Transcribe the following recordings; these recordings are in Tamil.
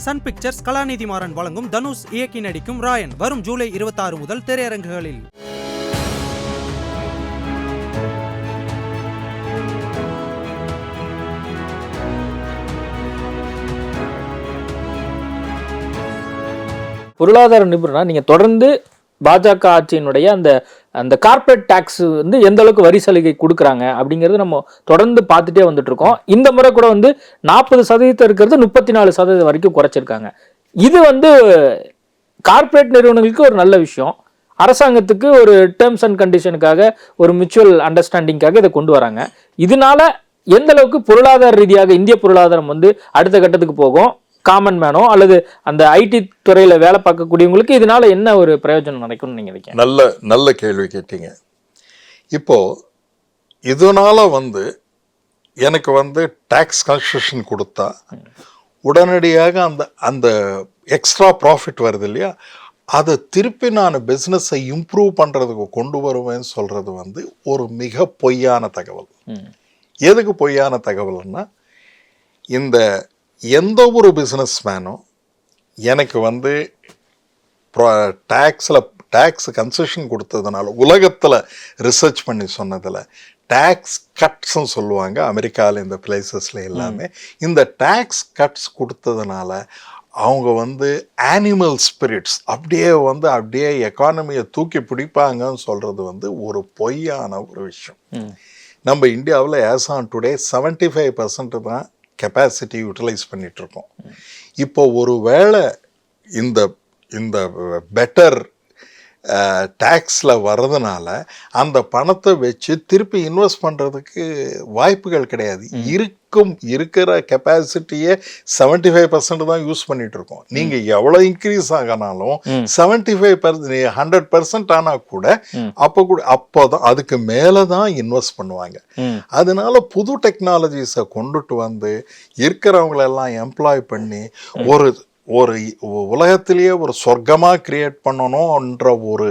சன் பிக்சர்ஸ் கலாநிதி மாறன் வழங்கும் தனுஷ் இயக்கி நடிக்கும் ராயன் வரும் ஜூலை 26 முதல் திரையரங்குகளில். பொருளாதார நிபுணரா நீங்க தொடர்ந்து பாஜக ஆட்சியினுடைய அந்த கார்பரேட் டாக்ஸ் வந்து எந்த அளவுக்கு வரி சலுகை கொடுக்குறாங்க அப்படிங்கிறது நம்ம தொடர்ந்து பார்த்துட்டே வந்துட்டு இருக்கோம். இந்த முறை கூட வந்து 40% இருக்கிறது 34% வரைக்கும் குறைச்சிருக்காங்க. இது வந்து கார்பரேட் நிறுவனங்களுக்கு ஒரு நல்ல விஷயம். அரசாங்கத்துக்கு ஒரு டேர்ம்ஸ் அண்ட் கண்டிஷனுக்காக ஒரு மியூச்சுவல் அண்டர்ஸ்டாண்டிங்காக இதை கொண்டு வராங்க. இதனால எந்த அளவுக்கு பொருளாதார ரீதியாக இந்திய பொருளாதாரம் வந்து அடுத்த கட்டத்துக்கு போகும், காமன் மேனோ அல்லது அந்த ஐடி துறையில வேலை பார்க்கக்கூடியவங்களுக்கு இதனால என்ன ஒரு பிரயோஜனம் நடக்கும்னு நீங்க நினைக்கிறீங்க? நல்ல கேள்வி கேட்டீங்க. இப்போ இதனால வந்து எனக்கு வந்து டாக்ஸ் கன்செஷன் கொடுத்தா உடனடியாக அந்த எக்ஸ்ட்ரா ப்ராஃபிட் வருது இல்லையா, அதை திருப்பி நான் பிஸ்னஸை இம்ப்ரூவ் பண்ணுறதுக்கு கொண்டு வருவேன்னு சொல்கிறது வந்து ஒரு மிக பொய்யான தகவல். எதுக்கு பொய்யான தகவல்னா, இந்த எந்த ஒரு பிஸ்னஸ் மேனும் எனக்கு வந்து டாக்ஸ் கன்செஷன் கொடுத்ததுனால, உலகத்தில் ரிசர்ச் பண்ணி சொன்னதில் டாக்ஸ் கட்ஸ்ன்னு சொல்லுவாங்க அமெரிக்காவில், இந்த பிளேசஸில் எல்லாமே இந்த டாக்ஸ் கட்ஸ் கொடுத்ததுனால அவங்க வந்து ஆனிமல் ஸ்பிரிட்ஸ் அப்படியே எக்கானமியை தூக்கி பிடிப்பாங்கன்னு சொல்கிறது வந்து ஒரு பொய்யான ஒரு விஷயம். நம்ம இந்தியாவில் ஆஸ் ஆன் டுடே 75% தான் கெப்பாசிட்டி யூட்டிலைஸ் பண்ணிட்டு இருக்கோம். இப்போ ஒரு வேளை இந்த பெட்டர் டேக்ஸில் வர்றதுனால அந்த பணத்தை வச்சு திருப்பி இன்வெஸ்ட் பண்ணுறதுக்கு வாய்ப்புகள் கிடையாது. இருக்கிற கெப்பாசிட்டியே 75% தான் யூஸ் பண்ணிட்டு இருக்கோம். நீங்கள் எவ்வளோ இன்க்ரீஸ் ஆகினாலும் 75% 100% ஆனால் கூட அப்போதான் அதுக்கு மேலே தான் இன்வெஸ்ட் பண்ணுவாங்க. அதனால புது டெக்னாலஜிஸை கொண்டுட்டு வந்து இருக்கிறவங்களெல்லாம் எம்ப்ளாய் பண்ணி ஒரு உலகத்திலேயே ஒரு சொர்க்கமாக கிரியேட் பண்ணணும்ன்ற ஒரு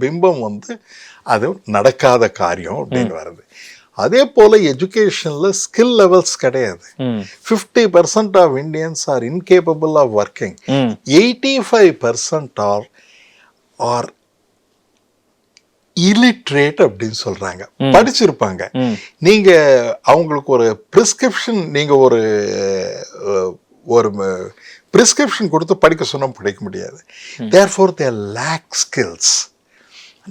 பிம்பம் வந்து அது நடக்காத காரியம் அப்படின்னு வருது. அதே போல எஜுகேஷனில் ஸ்கில் லெவல்ஸ் கிடையாது. 50% of Indians are incapable of working. 85% are illiterate அப்படின்னு சொல்றாங்க. படிச்சிருப்பாங்க. நீங்க அவங்களுக்கு ஒரு பிரிஸ்கிரிப்ஷன், நீங்க ஒரு பிரிஸ்கிரிப்ஷன் கொடுத்து படிக்க சொன்னால் படிக்க முடியாது. தேர்ஃபோர் தே லேக் ஸ்கில்ஸ்.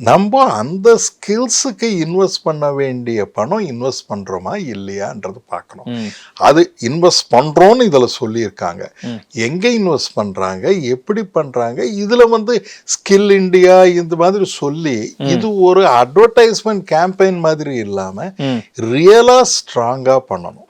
நம்ம அந்த ஸ்கில்ஸுக்கு இன்வெஸ்ட் பண்ண வேண்டிய பணம் இன்வெஸ்ட் பண்ணுறோமா இல்லையான்றது பார்க்கணும். அது இன்வெஸ்ட் பண்ணுறோன்னு இதில் சொல்லியிருக்காங்க. எங்கே இன்வெஸ்ட் பண்ணுறாங்க, எப்படி பண்ணுறாங்க, இதில் வந்து ஸ்கில் இண்டியா இந்த மாதிரி சொல்லி இது ஒரு அட்வர்டைஸ்மெண்ட் கேம்பெயின் மாதிரி இல்லாமல் ரியலாக ஸ்ட்ராங்காக பண்ணணும்.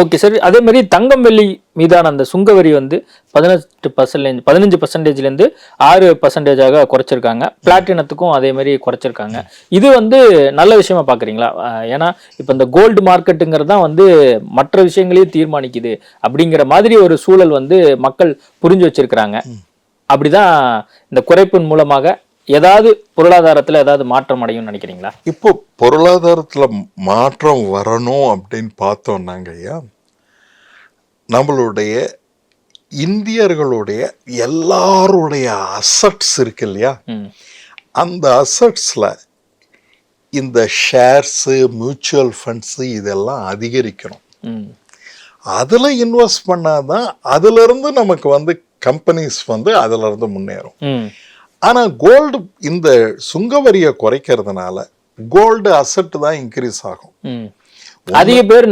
Okay sir. அதே மாதிரி தங்கம் வெள்ளி மீதான அந்த சுங்கவரி வந்து 15%லேருந்து 6% குறைச்சிருக்காங்க. பிளாட்டினத்துக்கும் அதே மாதிரி குறைச்சிருக்காங்க. இது வந்து நல்ல விஷயமா பார்க்குறீங்களா? ஏன்னா இப்போ இந்த கோல்டு மார்க்கெட்டுங்கிறது தான் வந்து மற்ற விஷயங்களையும் தீர்மானிக்குது அப்படிங்கிற மாதிரி ஒரு சூழல் வந்து மக்கள் புரிஞ்சு வச்சிருக்கிறாங்க. அப்படிதான் இந்த குறைப்பின் மூலமாக ஏதாவது பொருளாதாரத்தில் ஏதாவது மாற்றம் அடையும் நினைக்கிறீங்களா? இப்போ பொருளாதாரத்தில் மாற்றம் வரணும் அப்படின்னு பார்த்தோம்னாங்க ஐயா, நம்மளுடைய இந்தியர்களுடைய எல்லாருடைய அசட்ஸ் இருக்கு இல்லையா, அந்த அசட்ஸில் இந்த ஷேர்ஸு, மியூச்சுவல் ஃபண்ட்ஸு இதெல்லாம் அதிகரிக்கணும். அதில் இன்வெஸ்ட் பண்ணாதான் அதிலிருந்து நமக்கு வந்து கம்பெனிஸ் வந்து அதிலிருந்து முன்னேறும். ஆனால் கோல்டு இந்த சுங்கவரியை குறைக்கிறதுனால கோல்டு அசட் தான் இன்க்ரீஸ் ஆகும். நிறைய பேர்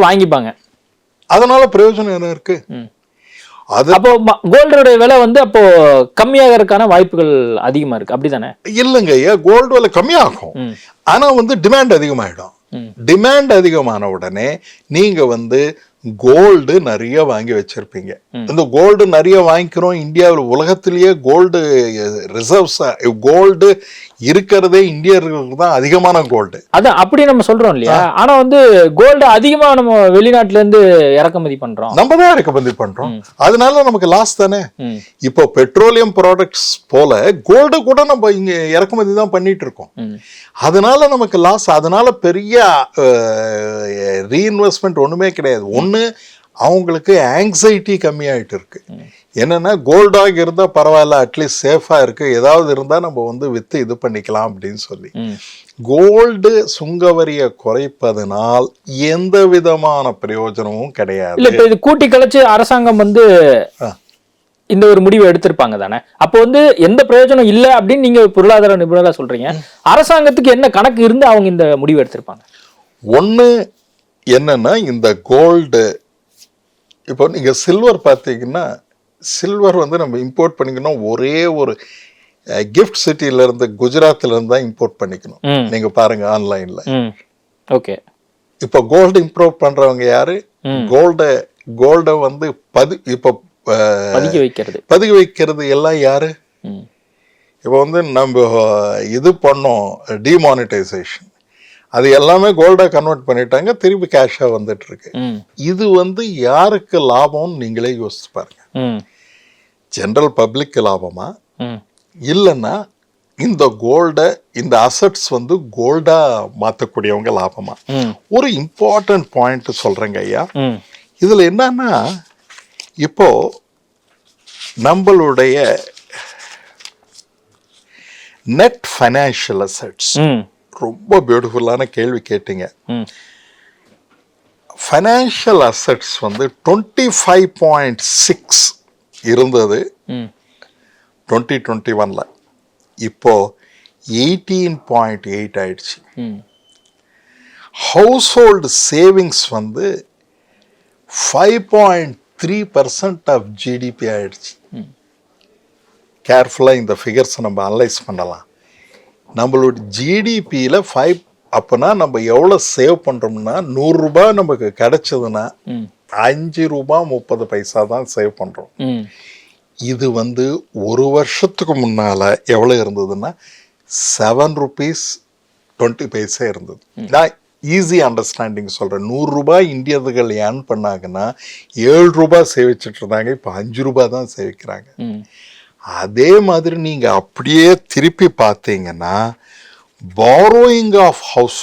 வாங்கிப்பாங்க. அதனால பிரயோஜனம் என்ன இருக்கு? அப்போ கோல்டோட விலை வந்து அப்போ கம்மியாகிறதுக்கான வாய்ப்புகள் அதிகமா இருக்கு, அப்படிதானே? இல்லைங்க ஐயா, கோல்டு விலை கம்மியாகும். ஆனா வந்து டிமாண்ட் அதிகமாயிடும். டிமாண்ட் அதிகமான உடனே நீங்க வந்து கோல்டு நிறைய வாங்கி வச்சிருப்பீங்க. இந்த கோல்டு நிறைய வாங்கிக்கிறோம் இந்தியாவில். உலகத்திலேயே கோல்டு ரிசர்வ்ஸ், கோல்டு இருக்கிறதே இந்தியர்களுக்கு தான் அதிகமான கோல்டு. அதான் அப்படி நம்ம சொல்றோம் இல்லையா? ஆனா வந்து கோல்டு அதிகமா நம்ம வெளிநாட்டுல இருந்து இறக்குமதி பண்றோம். நம்ம தான் இறக்குமதி பண்றோம். அதனால நமக்கு லாஸ் தானே. இப்போ பெட்ரோலியம் ப்ராடக்ட்ஸ் போல கோல்டு கூட நம்ம இங்க இறக்குமதி தான் பண்ணிட்டு இருக்கோம். அதனால நமக்கு லாஸ். அதனால பெரிய ரீஇன்வெஸ்ட்மெண்ட் ஒண்ணுமே கிடையாது. ஒண்ணு அவங்களுக்கு ஆங்ஸைட்டி கம்மியாயிட்டு இருக்கு. என்னன்னா கோல்டாக இருந்தால் பரவாயில்ல, அட்லீஸ்ட் சேஃபாக இருக்கு, ஏதாவது இருந்தால் நம்ம வந்து வித்து இது பண்ணிக்கலாம் அப்படின்னு சொல்லி. கோல்டு சுங்கவரியை குறைப்பதனால் எந்த விதமான பிரயோஜனமும் கிடையாது. இல்ல இப்ப இது கூட்டி கழிச்சு அரசாங்கம் வந்து இந்த ஒரு முடிவை எடுத்திருப்பாங்க தானே, அப்போ வந்து எந்த பிரயோஜனம் இல்லை அப்படின்னு நீங்க பொருளாதார நிபுணரா சொல்றீங்க. அரசாங்கத்துக்கு என்ன கணக்கு இருந்து அவங்க இந்த முடிவு எடுத்திருப்பாங்க? ஒன்று என்னன்னா, இந்த கோல்டு இப்போ நீங்கள் சில்வர் பார்த்தீங்கன்னா, சில்வர் வந்து நம்ம இம்போர்ட் பண்ணிக்கணும், ஒரே ஒரு கிஃப்ட் சிட்டியிலேருந்து குஜராத்லேருந்து தான் இம்போர்ட் பண்ணிக்கணும். நீங்கள் பாருங்க ஆன்லைனில். ஓகே. இப்போ கோல்டு இம்ப்ரூவ் பண்ணுறவங்க யாரு? கோல்டை வந்து இப்போ பதுக்கி வைக்கிறது எல்லாம் யாரு? இப்போ வந்து நம்ம இது பண்ணோம் டிமானிட்டைசேஷன், அது எல்லாமே கோல்டா கன்வெர்ட் பண்ணிட்டாங்க, திருப்பி கேஷா வந்துட்டு இருக்கு. இது வந்து யாருக்கு லாபம்னு நீங்களே யோசிச்சு பாருங்க. ஜெனரல் பப்ளிக் லாபமா, இல்லைன்னா இந்த கோல்டை இந்த அசட்ஸ் வந்து கோல்டா மாற்றக்கூடியவங்க லாபமா? ஒரு இம்பார்ட்டன்ட் பாயிண்ட் சொல்றேங்க ஐயா. இதுல என்னன்னா, இப்போ நம்மளுடைய நெட் ஃபைனான்சியல் அசட்ஸ், ரொம்ப பியூட்டிஃபுல்லான கேள்வி கேட்டீங்க. ஃபைனான்சியல் அசட்ஸ் வந்து 25.6 இருந்தது 2021. இப்போ 18.8 ஆயிடுச்சு. ஹவுஸ் ஹோல்டு சேவிங்ஸ் வந்து 5.3% ஆஃப் ஜிடிபி ஆயிடுச்சு. கேர்ஃபுல்லாக இந்த ஃபிகர்ஸை நம்ம அனலைஸ் பண்ணலாம். நம்மளோட ஜிடிபியில் 5, அப்போனா நம்ம எவ்வளோ சேவ் பண்ணுறோம்னா, 100 ரூபாய் நமக்கு கிடைச்சதுன்னா 5 ரூபாய் 30 பைசா தான் சேவ் பண்ணுறோம். இது வந்து ஒரு வருஷத்துக்கு முன்னால் எவ்வளோ இருந்ததுன்னா 7 rupees 20 பைசா இருந்தது. நான் ஈஸி அண்டர்ஸ்டாண்டிங் சொல்கிறேன். 100 ரூபாய் இந்தியர்கள் ஏர்ன் பண்ணாங்கன்னா 7 ரூபாய் சேவிச்சுட்டு இருந்தாங்க, இப்போ 5 ரூபாய் தான் சேவிக்கிறாங்க. அதே மாதிரி நீங்கள் அப்படியே திருப்பி பார்த்தீங்கன்னா, borrowing of house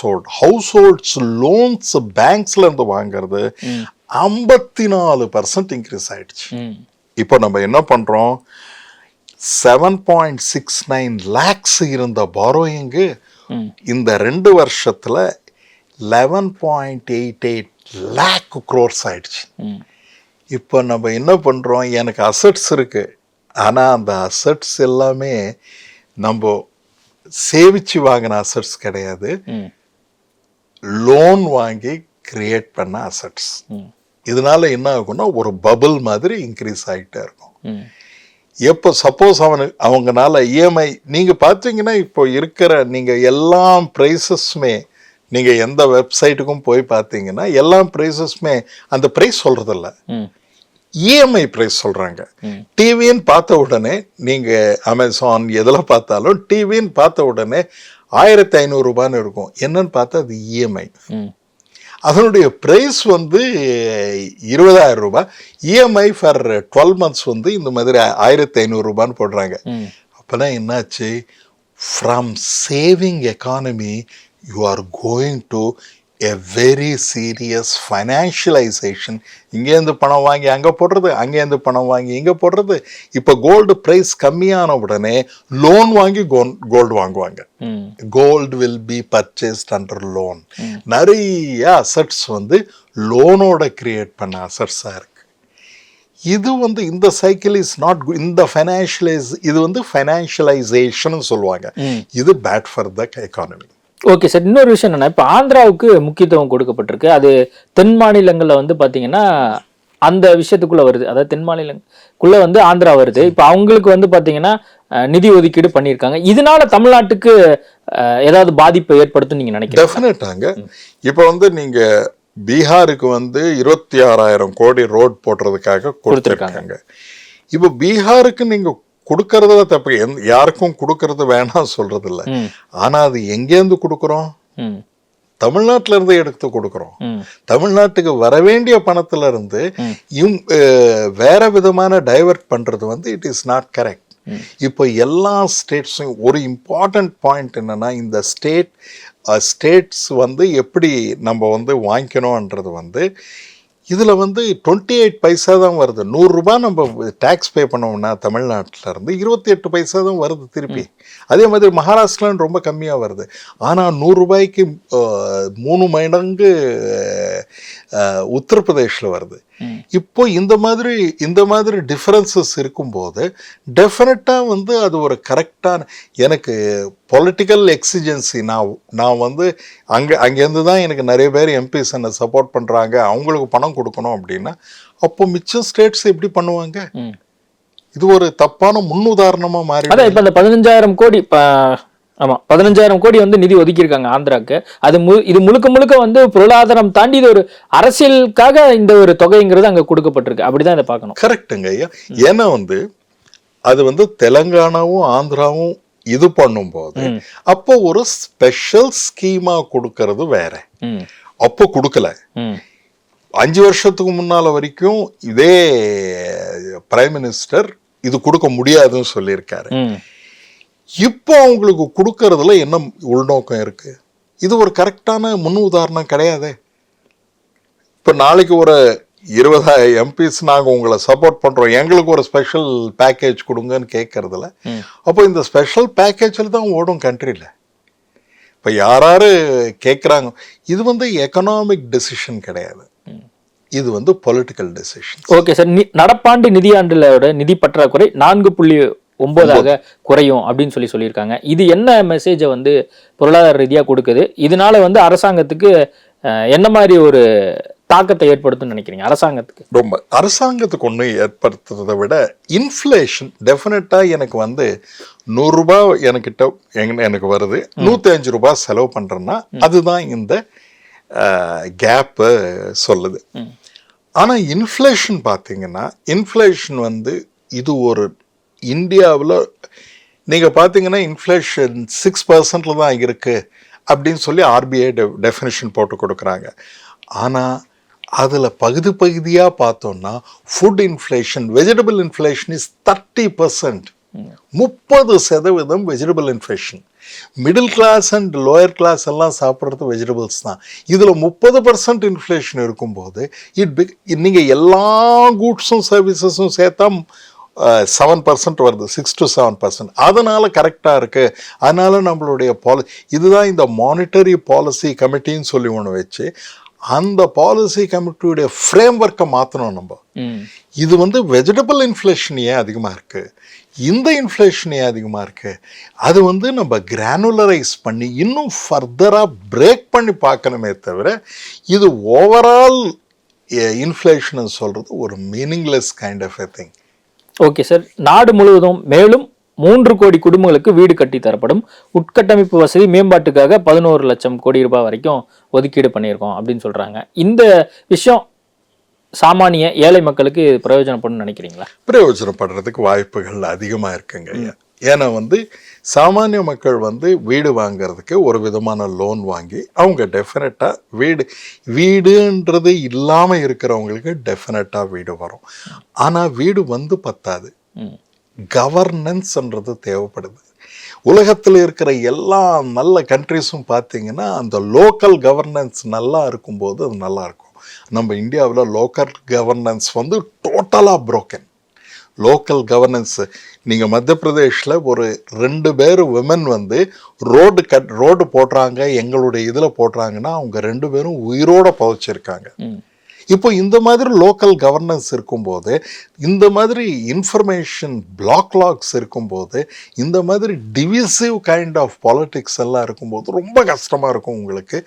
holds loans பேங்க்ஸ்ல இருந்து வாங்குறது 54% இன்க்ரீஸ் ஆயிடுச்சு. இப்போ நம்ம என்ன பண்றோம், 7.69 lakhs இருந்த பாரோயிங்கு இந்த 2 வருஷத்துல 11.88 lakh crores ஆயிடுச்சு. இப்போ நம்ம என்ன பண்றோம், எனக்கு அசட்ஸ் இருக்கு, ஆனா அந்த அசட்ஸ் எல்லாமே நம்ம சேவிச்சு வாங்கின அசட்ஸ் கிடையாது, லோன் வாங்கி கிரியேட் பண்ண அசட்ஸ். இதனால என்ன ஆகும்னா, ஒரு பபிள் மாதிரி இன்க்ரீஸ் ஆகிட்டே இருக்கும். எப்போ சப்போஸ் அவங்கனால இஎம்ஐ நீங்கள் பார்த்தீங்கன்னா, இப்போ இருக்கிற நீங்கள் எல்லா ப்ரைஸஸுமே, நீங்கள் எந்த வெப்சைட்டுக்கும் போய் பார்த்தீங்கன்னா எல்லா ப்ரைஸஸுமே அந்த ப்ரைஸ் சொல்கிறதில்ல, இஎம்ஐ ப்ரைஸ் சொல்கிறாங்க. டிவின்னு பார்த்த உடனே நீங்கள் அமேசான் எதில் பார்த்தாலும் டிவின்னு பார்த்த உடனே 1500 ரூபான்னு இருக்கும். என்னன்னு பார்த்தா அது இஎம்ஐ. அதனுடைய ப்ரைஸ் வந்து 20,000 ரூபாய். இஎம்ஐ ஃபார் 12 months வந்து இந்த மாதிரி 1500 ரூபான்னு போடுறாங்க. அப்போதான் என்னாச்சு, from saving economy you are going to a very serious financialization. இங்கேருந்து பணம் வாங்கி அங்கே போடுறது, அங்கேருந்து பணம் வாங்கி இங்கே போடுறது. இப்போ கோல்டு ப்ரைஸ் கம்மியான உடனே லோன் வாங்கி கோல்டு வாங்குவாங்க. Gold will be purchased under loan. நிறைய அசட்ஸ் வந்து லோனோட கிரியேட் பண்ண அசட்ஸாக இருக்கு. இது வந்து இந்த சைக்கிள் இஸ் நாட், இந்த இது வந்து ஃபைனான்ஷியலைசேஷன் சொல்லுவாங்க. இது bad for the economy. Okay sir, இன்னொரு விஷயம் என்னன்னா, இப்போ ஆந்திராவுக்கு முக்கியத்துவம் கொடுக்கப்பட்டிருக்கு. அது தென் மாநிலங்களில் வந்து பார்த்தீங்கன்னா அந்த விஷயத்துக்குள்ள வருது, அதாவது தென் மாநிலங்குள்ள வந்து ஆந்திரா வருது. இப்போ அவங்களுக்கு வந்து பார்த்தீங்கன்னா நிதி ஒதுக்கீடு பண்ணியிருக்காங்க. இதனால தமிழ்நாட்டுக்கு ஏதாவது பாதிப்பை ஏற்படுத்தும் நீங்க நினைக்கிறீங்க? டெஃபினட்டாங்க. இப்போ வந்து நீங்க பீகாருக்கு வந்து 26,000 கோடி ரோட் போடுறதுக்காக கொடுத்துருக்காங்க. இப்போ பீகாருக்கு நீங்க கொடுக்கறதுல தப்பு, யாருக்கும் கொடுக்கறது வேணாம் சொல்றது இல்லை. ஆனா அது எங்கேருந்து கொடுக்குறோம், தமிழ்நாட்டில இருந்து எடுத்து கொடுக்குறோம். தமிழ்நாட்டுக்கு வர வேண்டிய பணத்துல இருந்து வேற விதமான டைவர்ட் பண்றது வந்து இட் இஸ் நாட் கரெக்ட். இப்போ எல்லா ஸ்டேட்ஸும் ஒரு இம்பார்ட்டன்ட் பாயிண்ட் என்னன்னா, இந்த ஸ்டேட்ஸ் வந்து எப்படி நம்ம வந்து வாங்கிக்கணும்ன்றது வந்து இதில் வந்து 28 பைசா தான் வருது. 100 ரூபாய் நம்ம டேக்ஸ் பே பண்ணோம்னா தமிழ்நாட்டில் இருந்து 28 பைசா தான் வருது திருப்பி. அதே மாதிரி மகாராஷ்டிரான்னு ரொம்ப கம்மியாக வருது. ஆனால் 100 ரூபாய்க்கு 3 மடங்கு உத்தரப்பிரதேஷில் வருது. இப்போ இந்த மாதிரி டிஃபரன்சஸ் இருக்கும்போது டெஃபினட்டாக வந்து அது ஒரு கரெக்டான, எனக்கு பொலிட்டிக்கல் எக்ஸிஜென்சி, நான் வந்து அங்கேருந்து தான் எனக்கு நிறைய பேர் எம்பிஸ் என்னை சப்போர்ட் பண்ணுறாங்க, அவங்களுக்கு பணம் கொடுக்கணும் அப்படின்னா அப்போ மிச்சம் ஸ்டேட்ஸ் எப்படி பண்ணுவாங்க? இது ஒரு தப்பான முன்னுதாரணமாக மாறி. அதான் இப்போ அந்த 15,000 கோடி, ஆமாம் 15,000 கோடி வந்து நிதி ஒதுக்கியிருக்காங்க ஆந்திராக்கு. இது முழுக்க வந்து பொருளாதாரம் தாண்டி இது ஒரு அரசியலுக்காக இந்த ஒரு தொகைங்கிறது அங்கே கொடுக்கப்பட்டிருக்கு. அப்படிதான் இதை பார்க்கணும். கரெக்டுங்க ஐயா. ஏன்னா வந்து அது வந்து தெலுங்கானாவும் ஆந்திராவும் இது பண்ணும்போது அப்போ ஒரு ஸ்பெஷல் ஸ்கீமா கொடுக்கறது வேற. அப்போ கொடுக்கல. 5 வருஷத்துக்கு முன்னால வரைக்கும் இதே பிரைம் மினிஸ்டர் இது கொடுக்க முடியாதுன்னு சொல்லியிருக்காரு. இப்போ அவங்களுக்கு கொடுக்கறதுல என்ன உள்நோக்கம் இருக்கு? இது ஒரு கரெக்டான முன் உதாரணம் கிடையாது. இப்போ நாளைக்கு ஒரு 20 எம்பிஸ் நாங்கள் உங்களை சப்போர்ட் பண்ணுறோம், எங்களுக்கு ஒரு ஸ்பெஷல் பேக்கேஜ் கொடுங்கன்னு கேட்கறதுல அப்போ இந்த ஸ்பெஷல் பேக்கேஜில் தான் ஓடும் கண்ட்ரியில். இப்போ யாராரு கேட்குறாங்க, இது வந்து எக்கனாமிக் டெசிஷன் கிடையாது, இது வந்து பொலிட்டிக்கல் டெசிஷன். ஓகே சார், நடப்பாண்டு நிதியாண்டுலோட நிதி பற்றாக்குறை 4.9 குறையும் அப்படின்னு சொல்லியிருக்காங்க. இது என்ன மெசேஜை வந்து பொருளாதார ரீதியாக கொடுக்குது? இதனால வந்து அரசாங்கத்துக்கு என்ன மாதிரி ஒரு தாக்கத்தை ஏற்படுத்தும்னு நினைக்கிறீங்க? அரசாங்கத்துக்கு ஒன்றும் ஏற்படுத்துறதை விட இன்ஃப்ளேஷன் டெஃபினட்டாக எனக்கு வந்து 100 ரூபாய் எனக்கு வருது, 105 ரூபாய் செலவு பண்ணுறேன்னா அதுதான் இந்த கேப்பு சொல்லுது. ஆனால் இன்ஃப்ளேஷன் பார்த்தீங்கன்னா, இன்ஃப்ளேஷன் வந்து இது ஒரு இந்தியாவில் நீங்கள் பார்த்தீங்கன்னா இன்ஃப்ளேஷன் 6% தான் இருக்குது அப்படின்னு சொல்லி ஆர்பிஐ டெஃபினிஷன் போட்டு கொடுக்குறாங்க. ஆனால் அதில் பகுதியாக பார்த்தோம்னா food inflation, vegetable inflation is 30%. 30% vegetable inflation. Middle class and lower class எல்லாம் சாப்பிட்றது வெஜிடபிள்ஸ் தான். இதில் 30% இன்ஃப்ளேஷன் இருக்கும்போது நீங்கள் எல்லா கூட்ஸும் சர்வீசஸும் சேர்த்தா 7% வருது, 6 to 7%. அதனால கரெக்டாக இருக்கு. அதனால நம்மளுடைய இதுதான் இந்த மானிட்டரி பாலிசி கமிட்டின்னு சொல்லி ஒன்று வச்சு அந்த பாலிசி கமிட்டியுடைய ஃப்ரேம் ஒர்க்கை மாற்றணும் நம்ம. இது வந்து வெஜிடபிள் இன்ஃப்ளேஷன் ஏன் அதிகமாக இருக்கு, இந்த இன்ஃப்ளேஷன் ஏன் அதிகமாக இருக்கு, அது வந்து நம்ம கிரானுலரைஸ் பண்ணி இன்னும் ஃபர்தராக பிரேக் பண்ணி பார்க்கணுமே தவிர இது ஓவரால் இன்ஃப்ளேஷன் சொல்றது ஒரு meaningless kind of a thing. Okay sir, நாடு முழுவதும் மேலும் 3 கோடி குடும்பங்களுக்கு வீடு கட்டி தரப்படும். உட்கட்டமைப்பு வசதி மேம்பாட்டுக்காக 11 லட்சம் கோடி ரூபாய் வரைக்கும் ஒதுக்கீடு பண்ணியிருக்கோம் அப்படின்னு சொல்றாங்க. இந்த விஷயம் சாமானிய ஏழை மக்களுக்கு பிரயோஜனப்படும் நினைக்கிறீங்களா? பிரயோஜனப்படுறதுக்கு வாய்ப்புகள் அதிகமாக இருக்குங்க. ஏன்னா வந்து சாமானிய மக்கள் வந்து வீடு வாங்கிறதுக்கு ஒரு விதமான லோன் வாங்கி அவங்க டெஃபினட்டாக வீடுன்றது இல்லாமல் இருக்கிறவங்களுக்கு டெஃபினட்டாக வீடு வரும். ஆனால் வீடு வந்து பத்தாது, கவர்னன்ஸ்ன்றது தேவைப்படுது. உலகத்தில் இருக்கிற எல்லா நல்ல கண்ட்ரிஸும் பார்த்தீங்கன்னா அந்த லோக்கல் கவர்னன்ஸ் நல்லா இருக்கும்போது அது நல்லா இருக்கும். நம்ம இந்தியாவில் லோக்கல் கவர்னன்ஸ் வந்து டோட்டலாக புரோக்கன். லோக்கல் நீங்கள் மத்திய பிரதேஷில் ஒரு 2 பேர் விமன் வந்து ரோடு போடுறாங்க, எங்களுடைய இதில் போடுறாங்கன்னா அவங்க 2 பேரும் உயிரோட புதைச்சிருக்காங்க. இப்போ இந்த மாதிரி லோக்கல் கவர்னன்ஸ் இருக்கும்போது, இந்த மாதிரி இன்ஃபர்மேஷன் லாக்ஸ் இருக்கும்போது, இந்த மாதிரி டிவிசிவ் கைண்ட் ஆஃப் பாலிட்டிக்ஸ் எல்லாம் இருக்கும்போது ரொம்ப கஷ்டமாக இருக்கும் உங்களுக்கு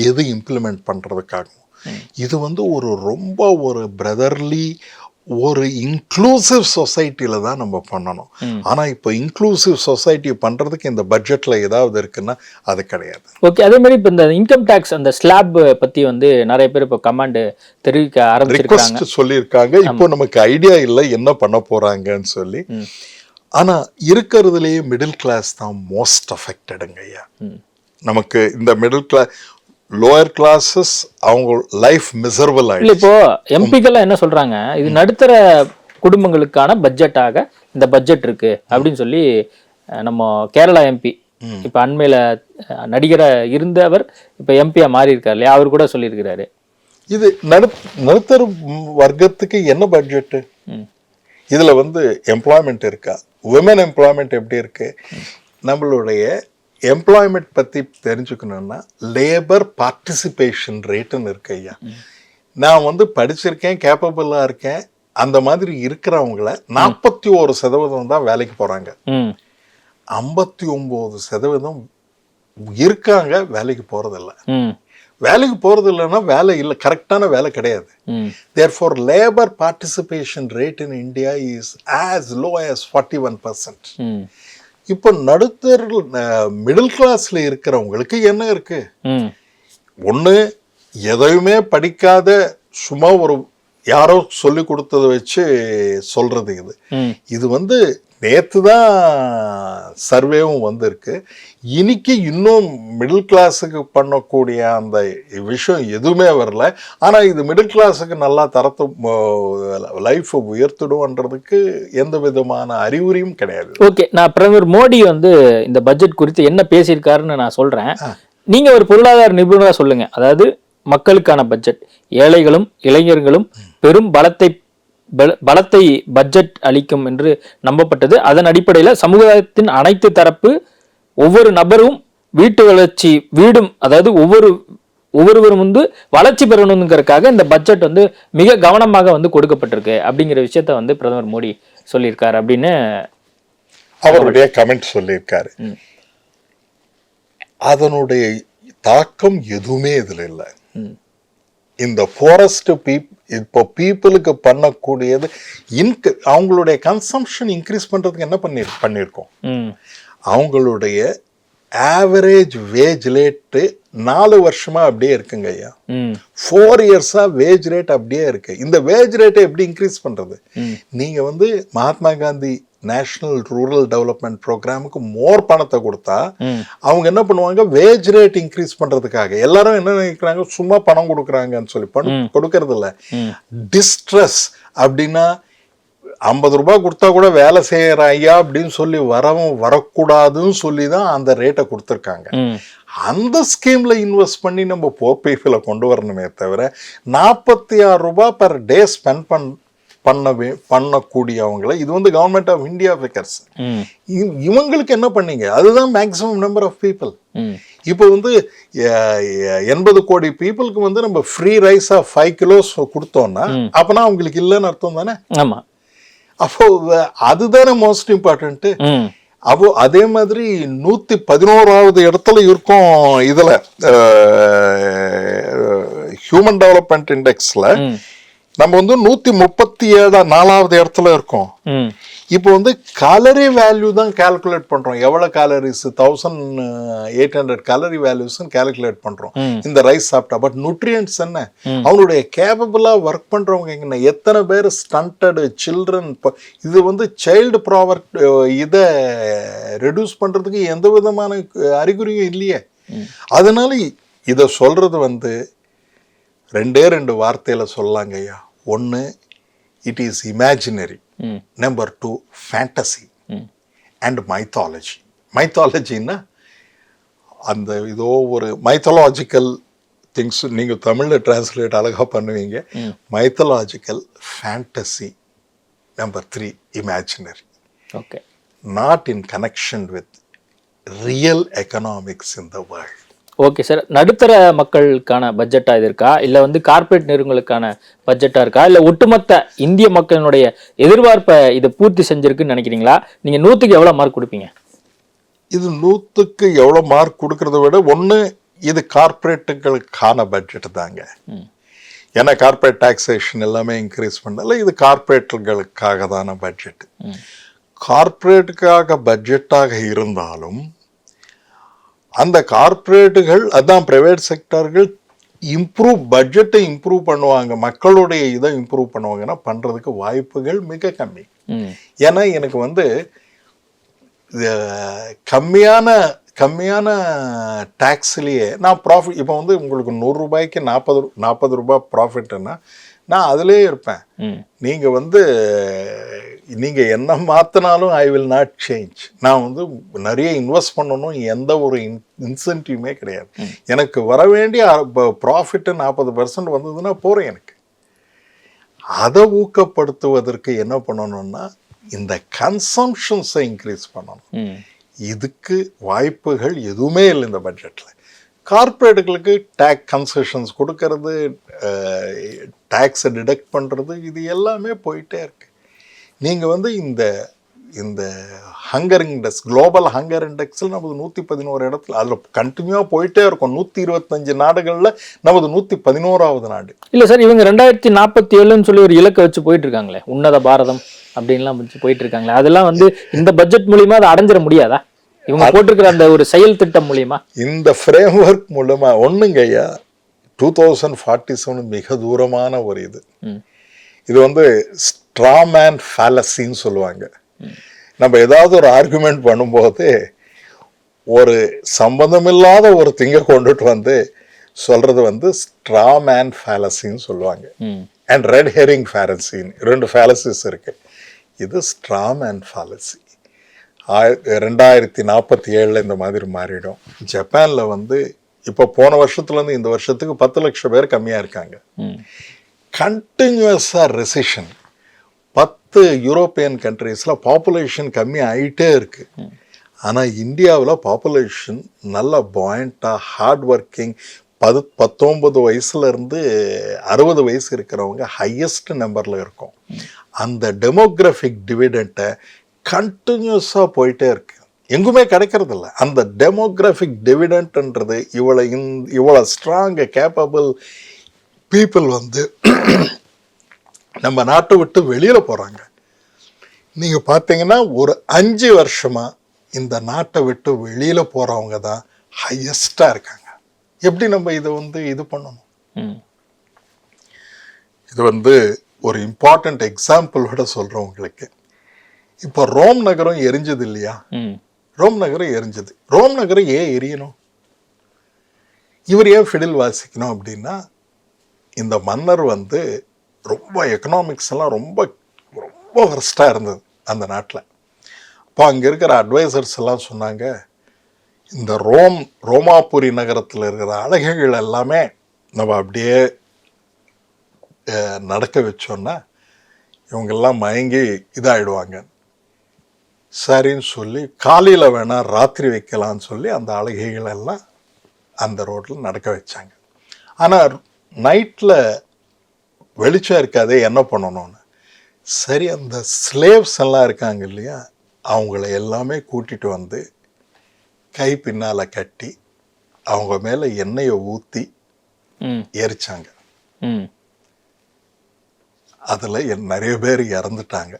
எது இம்ப்ளிமெண்ட் பண்ணுறதுக்காகவும். இது வந்து ரொம்ப ஒரு பிரதர்லி ஒரு இன்க்ளூசிவ் சொசைட்டியில தான் நம்ம பண்ணணும். ஆனா இப்போ இன்க்ளூசிவ் சொசைட்டி பண்றதுக்கு இந்த பட்ஜெட்ல ஏதாவது இருக்குன்னா அது கிடையாது. ஓகே, அதே மாதிரி இப்போ இந்த இன்கம் டாக்ஸ் அந்த ஸ்லாப் பத்தி வந்து நிறைய பேர் இப்போ கமாண்ட் தெரிவிக்க ஆரம்பிச்சிருக்காங்க, சொல்லியிருக்காங்க. இப்போ நமக்கு ஐடியா இல்லை என்ன பண்ண போறாங்கன்னு சொல்லி. ஆனா இருக்கிறதுலேயே மிடில் கிளாஸ் தான் மோஸ்ட் அஃபெக்டடுங்க ஐயா. நமக்கு இந்த மிடில் கிளாஸ் லோயர் கிளாஸஸ் அவங்க லைஃப் மிசரபிள் ஆயிடுச்சு. இப்போ எம்பிக்கெல்லாம் என்ன சொல்றாங்க, இது நடுத்தர குடும்பங்களுக்கான பட்ஜெட்டாக இந்த பட்ஜெட் இருக்கு அப்படின்னு சொல்லி நம்ம கேரளா எம்பி இப்ப அண்மையில நடிகரா இருந்தவர் இப்ப எம்பியா மாறி இருக்காரு இல்லையா, அவர் கூட சொல்லியிருக்கிறாரு. இது நடுத்தர வர்க்கத்துக்கு என்ன பட்ஜெட்டு? இதுல எம்ப்ளாய்மெண்ட் இருக்கா? விமன் எம்ப்ளாய்மெண்ட் எப்படி இருக்கு? நம்மளுடைய எம்ப்ளாய்மெண்ட் பத்தி தெரிஞ்சுக்கணும்னா லேபர் பார்ட்டிசிபேஷன் ரேட்டுன்னு இருக்கு ஐயா. நான் படிச்சிருக்கேன், கேப்பபிளா இருக்கேன், அந்த மாதிரி இருக்கிறவங்கள 41% தான் வேலைக்கு போறாங்க. 59% இருக்காங்க வேலைக்கு போறதில்ல. வேலைக்கு போறது இல்லைன்னா வேலை இல்லை, கரெக்டான வேலை கிடையாது. Therefore, labor participation rate in India is as low as 41%. இப்போ நடுத்தர மிடில் கிளாஸ்ல இருக்கிறவங்களுக்கு என்ன இருக்கு? ஒண்ணு, எதையுமே படிக்காத சும்மா ஒரு யாரோ சொல்லி கொடுத்ததை வச்சு சொல்றது. இது நேத்து தான் சர்வேவும் வந்திருக்கு. இன்னைக்கு இன்னும் மிடில் கிளாஸுக்கு பண்ணக்கூடிய அந்த விஷயம் எதுவுமே வரல. ஆனா இது மிடில் கிளாஸுக்கு நல்லா தரத்து லைஃப் உயர்த்திடும்ன்றதுக்கு எந்த விதமான அறிகுறியும் கிடையாது. ஓகே, நான் பிரதமர் மோடி இந்த பட்ஜெட் குறித்து என்ன பேசியிருக்காருன்னு நான் சொல்றேன். நீங்க ஒரு பொருளாதார நிபுணரா சொல்லுங்க. அதாவது மக்களுக்கான பட்ஜெட், ஏழைகளும் இளைஞர்களும் பெரும் பலத்தை பட்ஜெட் அளிக்கும் என்று நம்பப்பட்டது. அதன் அடிப்படையில் சமுதாயத்தின் அனைத்து தரப்பு ஒவ்வொரு நபரும் வீடும் அதாவது ஒவ்வொருவரும் வளர்ச்சி பெறணுங்கிறதுக்காக இந்த பட்ஜெட் மிக கவனமாக கொடுக்கப்பட்டிருக்கு அப்படிங்கிற விஷயத்த பிரதமர் மோடி சொல்லியிருக்காரு அப்படின்னு அவருடைய கமெண்ட் சொல்லியிருக்காரு. அதனுடைய தாக்கம் எதுவுமே இதுல இல்லை. இந்த ஃபாரஸ்ட் இப்போ பீப்புளுக்கு பண்ணக்கூடியது அவங்களுடைய கன்சம்ஷன் இன்க்ரீஸ் பண்றதுக்கு என்ன பண்ணியிருக்கோம்? அவங்களுடைய ஆவரேஜ் வேஜ் ரேட்டு 4 வருஷமா அப்படியே இருக்குங்க ஐயா. 4 இயர்ஸா வேஜ் ரேட் அப்படியே இருக்கு. இந்த வேஜ் ரேட்டை எப்படி இன்க்ரீஸ் பண்றது? நீங்க Mahatma Gandhi national rural development ப்ரோக்ராமுக்கு மோர் பணத்தை கொடுத்தா அவங்க என்ன பண்ணுவாங்க? வேஜ் ரேட் இன்க்ரீஸ் பண்றதுக்காக எல்லாரும் என்ன நினைக்கிறாங்க? சும்மா பணம் கொடுக்குறாங்கன்னு சொல்லி கொடுக்கறது இல்ல. டிஸ்ட்ரெஸ் அப்படின்னா 50 ரூபாய் கொடுத்தா கூட வேலை செய்யற ஐயா அப்படின்னு சொல்லி வரக்கூடாதுன்னு சொல்லி தான் அந்த ரேட்டை கொடுத்துருக்காங்க. அந்த ஸ்கீம்ல இன்வெஸ்ட் பண்ணி நம்ம போர் பீப்புளை கொண்டு வரணுமே தவிர 46 ரூபாய் பர் டே ஸ்பெண்ட் பண்ணக்கூடியவங்களை இது கவர்மெண்ட் ஆஃப் இந்தியா ஃபிகர்ஸ். இவங்களுக்கு என்ன பண்ணீங்க? அதுதான் மேக்ஸிமம் நம்பர் ஆஃப் பீப்புள். இப்போ 80 கோடி பீப்புளுக்கு நம்ம ஃப்ரீ ரைஸா 5 கிலோஸ் கொடுத்தோம்னா அப்பனா அவங்களுக்கு இல்லைன்னு அர்த்தம் தானே? ஆமா. அப்போ அதுதானே மோஸ்ட் இம்பார்ட்டன்ட். அப்போ அதே மாதிரி 111வது இடத்துல இருக்கும் இதுல ஹியூமன் டெவலப்மெண்ட் இண்டெக்ஸ்ல நம்ம 134வது இடத்துல இருக்கோம். இப்போ கலரி வேல்யூ தான் கால்குலேட் பண்றோம். எவ்வளவு கேலரிஸ் 1800 கேலரி வேல்யூஸ் கால்குலேட் பண்றோம் இந்த ரைஸ் சாப்பிட்டா. பட் நியூட்ரியன்ட்ஸ் என்ன? அவங்களுடைய கேப்பபிளா ஒர்க் பண்றவங்க என்ன? எத்தனை பேர் ஸ்டண்டட் சில்ட்ரன்? இது சைல்டு ப்ராவர்ட்டி இதை ரெடியூஸ் பண்றதுக்கு எந்த விதமான அறிகுறியும் இல்லையே. அதனால இதை சொல்றது 2 வார்த்தையில சொல்லாங்க ஐயா. ஒன்னு, it is imaginary. Number 2, fantasy and mythology. மைத்தாலஜின்னா அந்த இதோ ஒரு மைத்தாலஜிக்கல் திங்ஸ் நீங்க தமிழ்ல டிரான்ஸ்லேட் அழகா பண்ணுவீங்க. Mythological, fantasy. Number 3, imaginary. Okay, not in connection with real economics in the world. Okay sir, நடுத்தர மக்களுக்கான பட்ஜெட்டா இது இருக்கா, இல்ல கார்ப்பரேட் நிறுவனங்களுக்கான பட்ஜெட்டா இருக்கா, இல்ல ஒட்டுமொத்த இந்திய மக்களினுடைய எதிர்பார்ப்பை இதை பூர்த்தி செஞ்சிருக்குன்னு நினைக்கிறீங்களா? நீங்க 100க்கு எவ்வளவு மார்க் கொடுப்பீங்க? இது 100க்கு எவ்வளவு மார்க் கொடுக்கறத விட ஒண்ணு, இது கார்ப்பரேட்டுகளுக்கான பட்ஜெட் தாங்க. ஏன்னா கார்ப்பரேட் டாக்ஸேஷன் எல்லாமே இன்க்ரீஸ் பண்ணல. இது கார்ப்பரேட்டுகளுக்காக தான பட்ஜெட். கார்ப்பரேட்டுக்காக பட்ஜெட்டாக இருந்தாலும் அந்த கார்ப்பரேட்டுகள் அதான் பிரைவேட் செக்டர்கள் பட்ஜெட்டை இம்ப்ரூவ் பண்ணுவாங்க, மக்களுடைய இதை இம்ப்ரூவ் பண்ணுவாங்கன்னா பண்றதுக்கு வாய்ப்புகள் மிக கம்மி. ஏன்னா எனக்கு கம்மியான டாக்ஸ்லயே நான் ப்ராஃபிட் இப்போ உங்களுக்கு 100 ரூபாய்க்கு 40 ரூபாய் ப்ராஃபிட்னா நான் அதிலே இருப்பேன். நீங்கள் வந்து நீங்கள் என்ன மாற்றினாலும் ஐ வில் நாட் சேஞ்ச். நான் வந்து நிறைய இன்வெஸ்ட் பண்ணணும், எந்த ஒரு இன்சென்டிவ்மே கிடையாது. எனக்கு வர வேண்டிய ப்ராஃபிட்டு 40% வந்ததுன்னா போகிறேன். எனக்கு அதை ஊக்கப்படுத்துவதற்கு என்ன பண்ணணும்னா இந்த கன்சம்ஷன்ஸை இன்க்ரீஸ் பண்ணணும். இதுக்கு வாய்ப்புகள் எதுவுமே இல்லை இந்த பட்ஜெட்டில். கார்ப்பரேட்டுகளுக்கு டேக்ஸ் கன்செஷன்ஸ் கொடுக்கறது, டேக்ஸை டிடக்ட் பண்ணுறது, இது எல்லாமே போயிட்டே இருக்கு. நீங்கள் வந்து இந்த ஹங்கர் இண்டெக்ஸ், குளோபல் ஹங்கர் இண்டெக்ஸில் நமது 111 இடத்துல, அதில் கண்டினியூவாக போயிட்டே இருக்கும். 125 நாடுகளில் நமது 111வது நாடு. இல்லை சார், இவங்க 2047 சொல்லி ஒரு இலக்கை வச்சு போயிட்டு இருக்காங்களே, உன்னத பாரதம் அப்படின்லாம் வச்சு போயிட்டு இருக்காங்களே, அதெல்லாம் வந்து இந்த பட்ஜெட் மூலியமா அதை அடைஞ்சிட முடியாதா? இவங்க போட்டிருக்கிற அந்த ஒரு செயல் திட்டம் மூலியமா, இந்த ஃப்ரேம் ஒர்க் மூலமா ஒண்ணுங்க ஐயா. 2047 மிக தூரமான ஒரு இது வந்து ஸ்ட்ராமேன் ஃபேலசின்னு சொல்லுவாங்க. நம்ம ஏதாவது ஒரு ஆர்குமெண்ட் பண்ணும்போது ஒரு சம்பந்தமில்லாத ஒரு திங்க கொண்டுட்டு வந்து சொல்றது வந்து ஸ்ட்ராமேன் ஃபேலசின்னு சொல்லுவாங்க. அண்ட் ரெட் ஹெரிங் ஃபேலசின்னு 2 ஃபேலசிஸ் இருக்கு. இது ஸ்ட்ராமேன் ஃபேலசி. 2047 இந்த மாதிரி மாறிடும். ஜப்பானில் வந்து இப்போ போன வருஷத்துலேருந்து இந்த வருஷத்துக்கு 10 லட்சம் பேர் கம்மியாக இருக்காங்க. கண்டினியூஸாக ரெசிஷன். 10 யூரோப்பியன் கண்ட்ரீஸில் பாப்புலேஷன் கம்மி ஆகிட்டே இருக்கு. ஆனால் இந்தியாவில் பாப்புலேஷன் நல்ல பாயிண்டாக ஹார்ட் ஒர்க்கிங் 19 வயசுலேருந்து 60 வயசு இருக்கிறவங்க ஹையஸ்ட் நம்பரில் இருக்கும். அந்த டெமோக்ராஃபிக் டிவிடெண்ட்டை கண்டினியூஸாக போயிட்டே இருக்கு, எங்குமே கிடைக்கிறது இல்லை. அந்த டெமோக்ராஃபிக் டிவிடெண்ட்ன்றது இவ்வளோ ஸ்ட்ராங் கேப்பபிள் பீப்புள் வந்து நம்ம நாட்டை விட்டு வெளியில் போகிறாங்க. நீங்கள் பார்த்தீங்கன்னா ஒரு 5 வருஷமாக இந்த நாட்டை விட்டு வெளியில் போகிறவங்க தான் ஹையஸ்டாக இருக்காங்க. எப்படி நம்ம இதை வந்து இது பண்ணணும்? இது வந்து ஒரு இம்பார்ட்டண்ட் எக்ஸாம்பிளோட சொல்கிறோம் உங்களுக்கு. இப்போ ரோம் நகரம் எரிஞ்சது இல்லையா? ரோம் நகரம் எரிஞ்சது. ரோம் நகரம் ஏன் எரியணும்? இவர் ஏன் ஃபிடில் வாசிக்கணும் அப்படின்னா, இந்த மன்னர் வந்து ரொம்ப எக்கனாமிக்ஸ் எல்லாம் ரொம்ப ரொம்ப வர்ஸ்டாக இருந்தது அந்த நாட்டில். அப்போ அங்கே இருக்கிற அட்வைசர்ஸ் எல்லாம் சொன்னாங்க, இந்த ரோமாபுரி நகரத்தில் இருக்கிற அழகுகள் எல்லாமே நம்ம அப்படியே நடக்க வச்சோன்னா இவங்கெல்லாம் மயங்கி இதாகிடுவாங்க. சரின்னு சொல்லி காலையில் வேணால் ராத்திரி வைக்கலான்னு சொல்லி அந்த அழகைகள் எல்லாம் அந்த ரோட்டில் நடக்க வச்சாங்க. ஆனால் நைட்டில் வெளிச்சம் இருக்காதே, என்ன பண்ணணும்னு சரி அந்த ஸ்லேவ்ஸ் எல்லாம் இருக்காங்க இல்லையா, அவங்கள எல்லாமே கூட்டிகிட்டு வந்து கை பின்னால் கட்டி அவங்க மேலே எண்ணெயை ஊற்றி எரிச்சாங்க. அதில் நிறைய பேர் இறந்துட்டாங்க.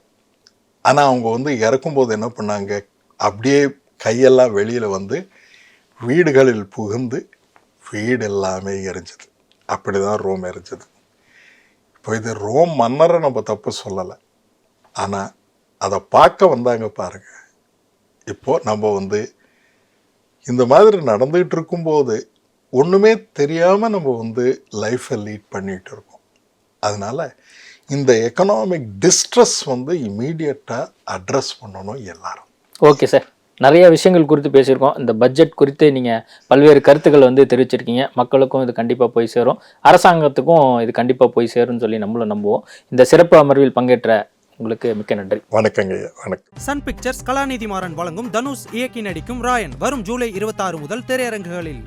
ஆனால் அவங்க வந்து இறக்கும்போது என்ன பண்ணாங்க, அப்படியே கையெல்லாம் வெளியில் வந்து வீடுகளில் புகுந்து வீடு எல்லாமே எரிஞ்சது. அப்படி தான் ரோம் எரிஞ்சது. இப்போ இது ரோம் மன்னரை நம்ம தப்பு சொல்லலை, ஆனால் அதை பார்க்க வந்தாங்க பாருங்க. இப்போது நம்ம வந்து இந்த மாதிரி நடந்துகிட்டு இருக்கும்போது ஒன்றுமே தெரியாமல் நம்ம வந்து லைஃப்பை லீட் பண்ணிகிட்டு இருக்கோம். அதனால் இந்த எக்கனாமிக் டிஸ்ட்ரெஸ் வந்து இமீடியட்டாக அட்ரஸ் பண்ணணும் எல்லாரும். ஓகே சார், நிறைய விஷயங்கள் குறித்து பேசியிருக்கோம். இந்த பட்ஜெட் குறித்து நீங்கள் பல்வேறு கருத்துக்கள் வந்து தெரிவிச்சிருக்கீங்க. மக்களுக்கும் இது கண்டிப்பாக போய் சேரும், அரசாங்கத்துக்கும் இது கண்டிப்பாக போய் சேரும்னு சொல்லி நம்மளும் நம்புவோம். இந்த சிறப்பு அமர்வில் பங்கேற்ற உங்களுக்கு மிக்க நன்றி. வணக்கங்க. வணக்கம். சன் பிக்சர்ஸ் கலாநிதி மாறன் வழங்கும் தனுஷ் இயக்கி நடிக்கும் ராயன் வரும் ஜூலை 26 முதல் திரையரங்குகளில்.